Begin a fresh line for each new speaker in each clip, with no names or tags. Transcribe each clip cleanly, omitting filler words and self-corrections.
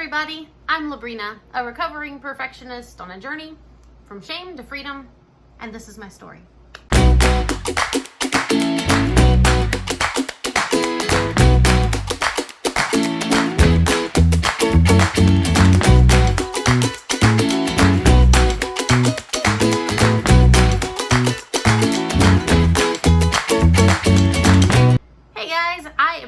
everybody, I'm Labrina, a recovering perfectionist on a journey from shame to freedom, and this is my story.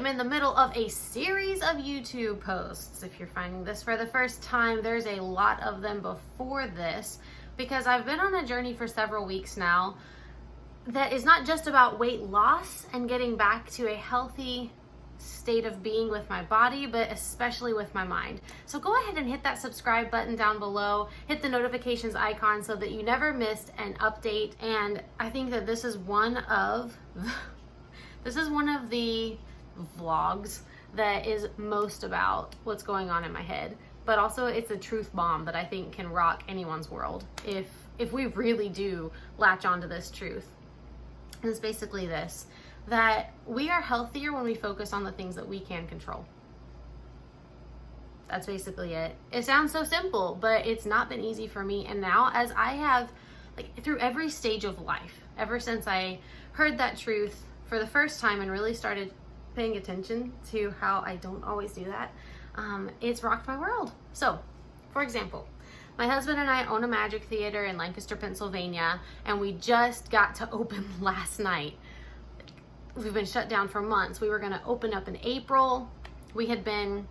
In the middle of a series of YouTube posts. If you're finding this for the first time, there's a lot of them before this because I've been on a journey for several weeks now that is not just about weight loss and getting back to a healthy state of being with my body, but especially with my mind. So go ahead and hit that subscribe button down below, hit the notifications icon so that you never missed an update. And I think that this is one of the vlogs that is most about what's going on in my head, but also it's a truth bomb that I think can rock anyone's world if we really do latch onto this truth. And it's basically this, that we are healthier when we focus on the things that we can control. That's basically it. It sounds so simple, but it's not been easy for me. And now, as I have, through every stage of life, ever since I heard that truth for the first time and really started paying attention to how I don't always do that, it's rocked my world. So, for example, my husband and I own a magic theater in Lancaster, Pennsylvania, and we just got to open last night. We've been shut down for months. We were going to open up in April. We had been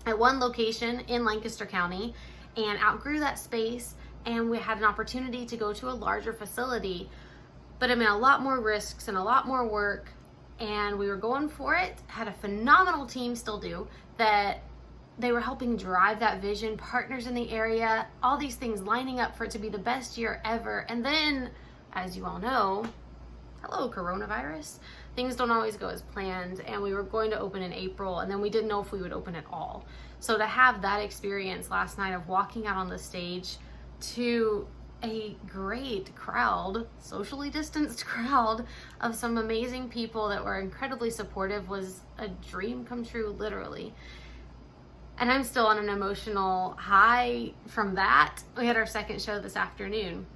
at one location in Lancaster County and outgrew that space, and we had an opportunity to go to a larger facility, but it meant a lot more risks and a lot more work. And we were going for it, had a phenomenal team, still do, that they were helping drive that vision, partners in the area, all these things lining up for it to be the best year ever. And then, as you all know, hello coronavirus, things don't always go as planned, and we were going to open in April, and then we didn't know if we would open at all. So to have that experience last night of walking out on the stage to a great crowd, socially distanced crowd of some amazing people that were incredibly supportive was a dream come true, literally. And I'm still on an emotional high from that. We had our second show this afternoon.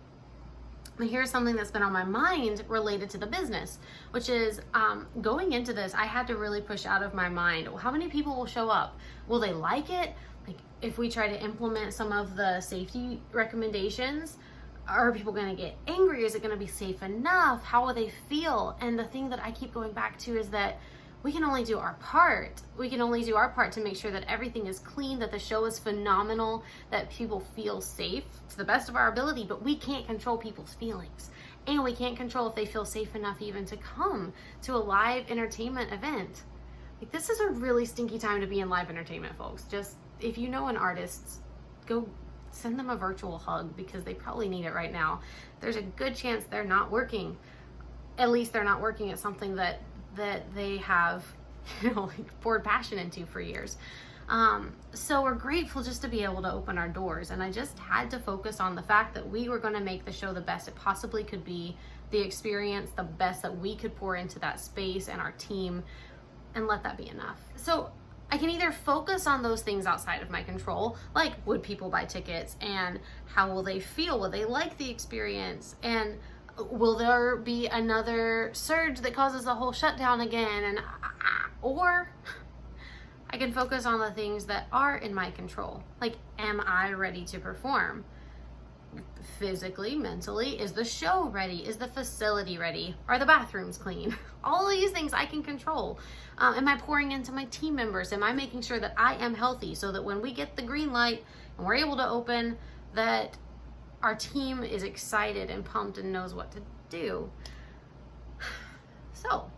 And here's something that's been on my mind related to the business, which is going into this, I had to really push out of my mind, well, how many people will show up? Will they like it? Like, if we try to implement some of the safety recommendations, are people going to get angry? Is it going to be safe enough? How will they feel? And the thing that I keep going back to is that we can only do our part. We can only do our part to make sure that everything is clean, that the show is phenomenal, that people feel safe to the best of our ability, but we can't control people's feelings. And we can't control if they feel safe enough even to come to a live entertainment event. Like, this is a really stinky time to be in live entertainment, folks. Just, if you know an artist, go send them a virtual hug because they probably need it right now. There's a good chance they're not working. At least they're not working at something that they have, poured passion into for years. So we're grateful just to be able to open our doors. And I just had to focus on the fact that we were going to make the show the best it possibly could be, the experience, the best that we could pour into that space and our team, and let that be enough. So I can either focus on those things outside of my control, like would people buy tickets and how will they feel? Will they like the experience? And will there be another surge that causes a whole shutdown again? Or I can focus on the things that are in my control. Like, am I ready to perform? Physically, mentally, is the show ready? Is the facility ready? Are the bathrooms clean? All of these things I can control. Am I pouring into my team members? Am I making sure that I am healthy so that when we get the green light and we're able to open, that our team is excited and pumped and knows what to do? So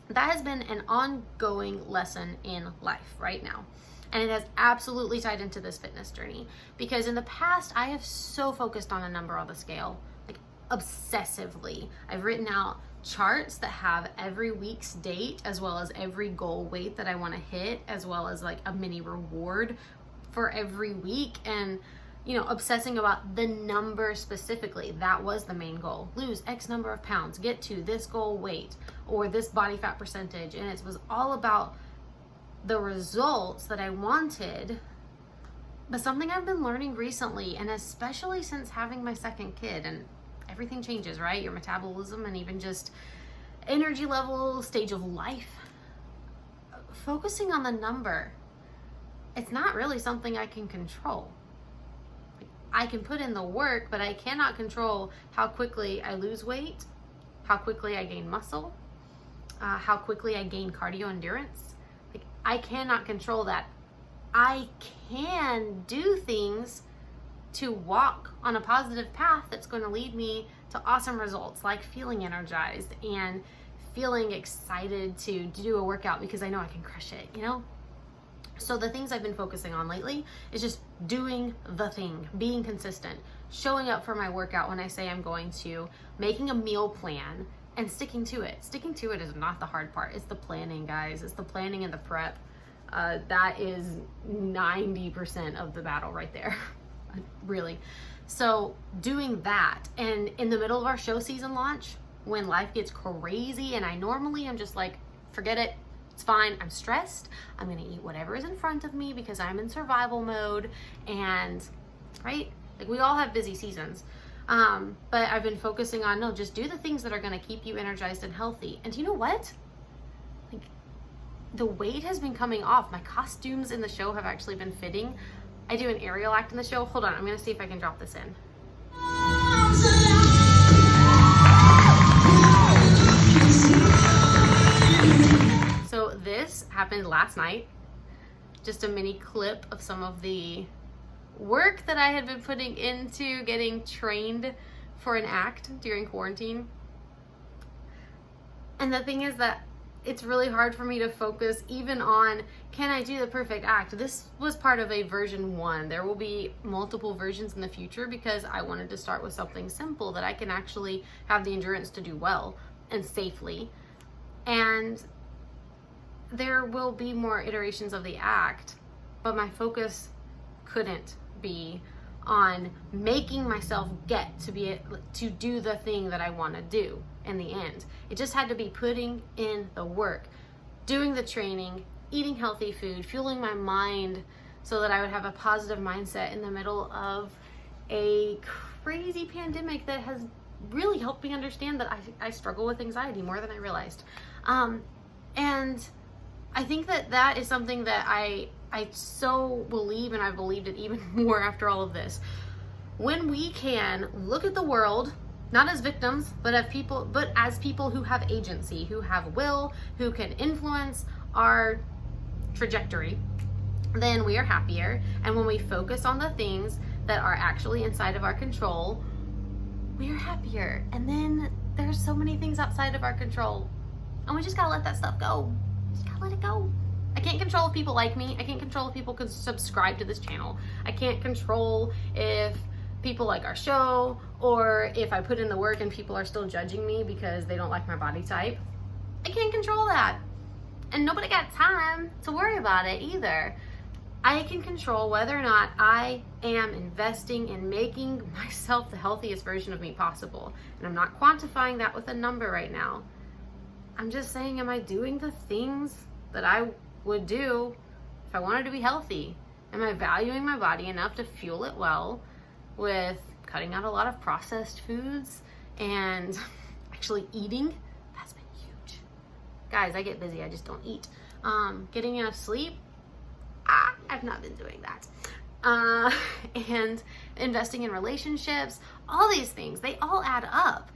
that has been an ongoing lesson in life right now. And it has absolutely tied into this fitness journey because in the past, I have so focused on a number on the scale, like obsessively. I've written out charts that have every week's date as well as every goal weight that I want to hit, as well as like a mini reward for every week. And obsessing about the number specifically. That was the main goal. Lose X number of pounds, get to this goal weight or this body fat percentage. And it was all about the results that I wanted. But something I've been learning recently, and especially since having my second kid, and everything changes, right? Your metabolism and even just energy level, stage of life. Focusing on the number, it's not really something I can control. I can put in the work, but I cannot control how quickly I lose weight, how quickly I gain muscle, how quickly I gain cardio endurance. Like, I cannot control that. I can do things to walk on a positive path that's going to lead me to awesome results, like feeling energized and feeling excited to do a workout because I know I can crush it, you know? So the things I've been focusing on lately is just doing the thing, being consistent, showing up for my workout when I say I'm going to, making a meal plan and sticking to it. Sticking to it is not the hard part. It's the planning, guys. It's the planning and the prep. That is 90% of the battle right there, really. So doing that, and in the middle of our show season launch, when life gets crazy and I normally am just like, forget it, it's fine, I'm stressed, I'm gonna eat whatever is in front of me because I'm in survival mode, and right, like we all have busy seasons, but I've been focusing on, no, just do the things that are gonna keep you energized and healthy. And you know what, like, the weight has been coming off. My costumes in the show have actually been fitting. I do an aerial act in the show. Hold on, I'm gonna see if I can drop this in. So this happened last night. Just a mini clip of some of the work that I had been putting into getting trained for an act during quarantine. And the thing is that it's really hard for me to focus even on, can I do the perfect act? This was part of a version 1. There will be multiple versions in the future because I wanted to start with something simple that I can actually have the endurance to do well and safely. And there will be more iterations of the act, but my focus couldn't be on making myself get to be to do the thing that I want to do in the end. It just had to be putting in the work, doing the training, eating healthy food, fueling my mind so that I would have a positive mindset in the middle of a crazy pandemic that has really helped me understand that I struggle with anxiety more than I realized. And I think that that is something that I so believe, and I believed it even more after all of this. When we can look at the world, not as victims, but as people who have agency, who have will, who can influence our trajectory, then we are happier. And when we focus on the things that are actually inside of our control, we are happier. And then there's so many things outside of our control, and we just gotta let that stuff go. Just gotta let it go. I can't control if people like me. I can't control if people can subscribe to this channel. I can't control if people like our show, or if I put in the work and people are still judging me because they don't like my body type. I can't control that. And nobody got time to worry about it either. I can control whether or not I am investing in making myself the healthiest version of me possible. And I'm not quantifying that with a number right now. I'm just saying, am I doing the things that I would do if I wanted to be healthy? Am I valuing my body enough to fuel it well with cutting out a lot of processed foods and actually eating? That's been huge. Guys, I get busy, I just don't eat. Getting enough sleep, I've not been doing that. And investing in relationships, all these things, they all add up.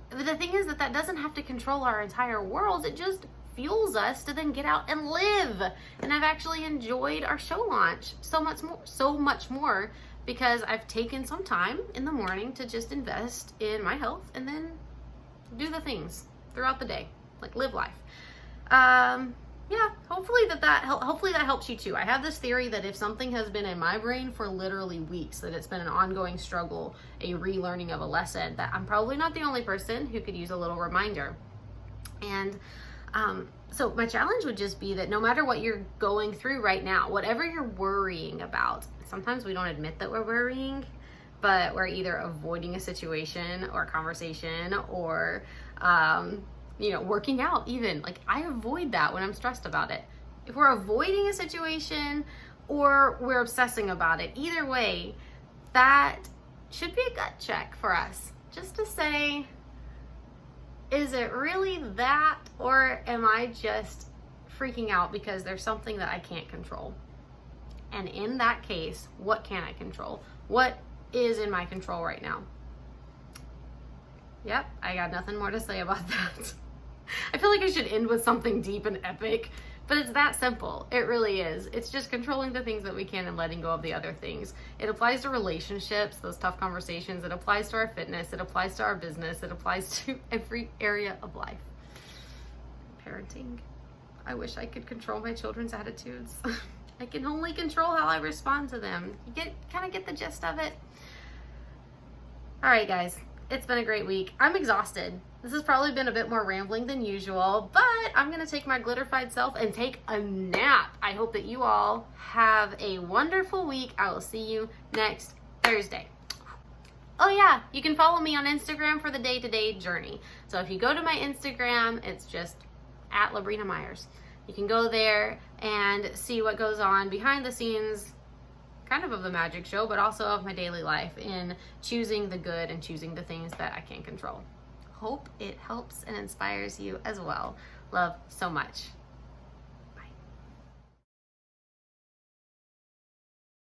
But the thing is that doesn't have to control our entire world. It just fuels us to then get out and live. And I've actually enjoyed our show launch so much more because I've taken some time in the morning to just invest in my health and then do the things throughout the day, like live life. Yeah, hopefully that helps you too. I have this theory that if something has been in my brain for literally weeks, that it's been an ongoing struggle, a relearning of a lesson, that I'm probably not the only person who could use a little reminder. And so my challenge would just be that no matter what you're going through right now, whatever you're worrying about, sometimes we don't admit that we're worrying, but we're either avoiding a situation or a conversation or, working out even. Like, I avoid that when I'm stressed about it. if we're avoiding a situation or we're obsessing about it. Either way, that should be a gut check for us. Just to say, is it really that, or am I just freaking out because there's something that I can't control? And in that case, what can I control? What is in my control right now? Yep, I got nothing more to say about that. I feel like I should end with something deep and epic, but it's that simple. It really is. It's just controlling the things that we can and letting go of the other things. It applies to relationships, those tough conversations. It applies to our fitness. It applies to our business. It applies to every area of life. Parenting. I wish I could control my children's attitudes. I can only control how I respond to them. You kind of get the gist of it? All right, guys. It's been a great week. I'm exhausted. This has probably been a bit more rambling than usual, but I'm going to take my glitterfied self and take a nap. I hope that you all have a wonderful week. I will see you next Thursday. Oh yeah, you can follow me on Instagram for the day-to-day journey. So if you go to my Instagram, it's just at Labrina Myers. You can go there and see what goes on behind the scenes, kind of the magic show, but also of my daily life in choosing the good and choosing the things that I can control. Hope it helps and inspires you as well. Love so much.